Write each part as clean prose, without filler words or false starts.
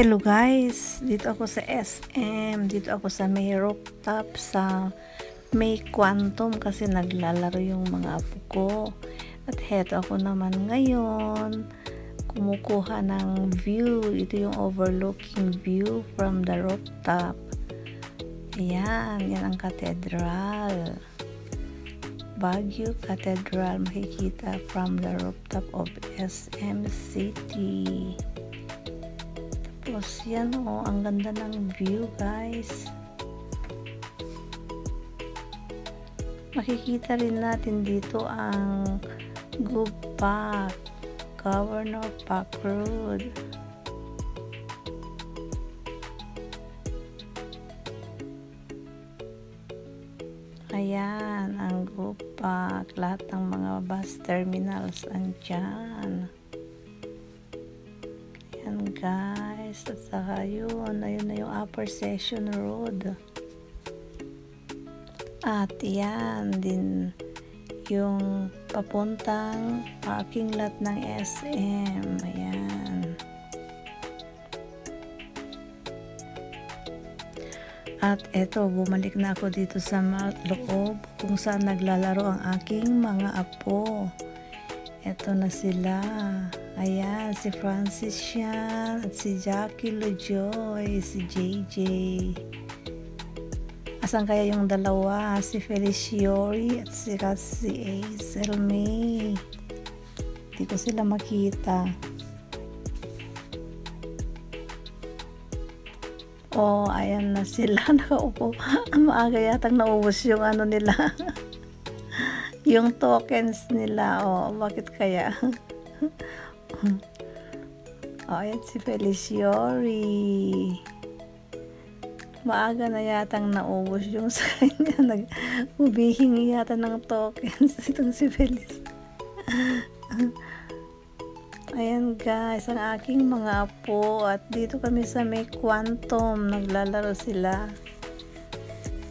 Hello guys, dito ako sa SM, dito ako sa may rooftop sa may Quantum kasi naglalaro yung mga apo ko. At heto ako naman ngayon, kumukuha ng view. Ito yung overlooking view from the rooftop. Ayan, yan ang cathedral. Baguio Cathedral makikita from the rooftop of SM City. Tapos yan ang ganda ng view guys. Makikita rin natin dito ang Gupak, Governor Park Road. Ayan ang Gupak, lahat ng mga bus terminals andyan. Ayan guys, at saka yun, ayun na yung Upper Session Road. At yan din yung papuntang parking lot ng SM. Ayan. At eto, bumalik na ako dito sa loob kung saan naglalaro ang aking mga apo. Eto na sila. Ayan, si Francis Sian at si Jackie Lojoy, si JJ. Asan kaya yung dalawa? Si Feliciori at si Hazel May. Hindi ko sila makita. Oh, ayan na sila. Nakaupo. Maaga yatang naubos yung ano nila. Yung tokens nila. Oh, bakit kaya? Oh, ayan si Feliciori. Maaga na yatang naubos yung sa kanya. Nag-ubihingi yata ng tokens. Itong si Feliz. Ayan guys, ang aking mga apo. At dito kami sa may Quantum. Naglalaro sila.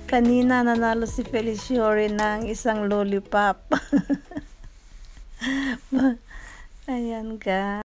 Kanina nanalo si Feliciori ng isang lollipop. Ayan guys.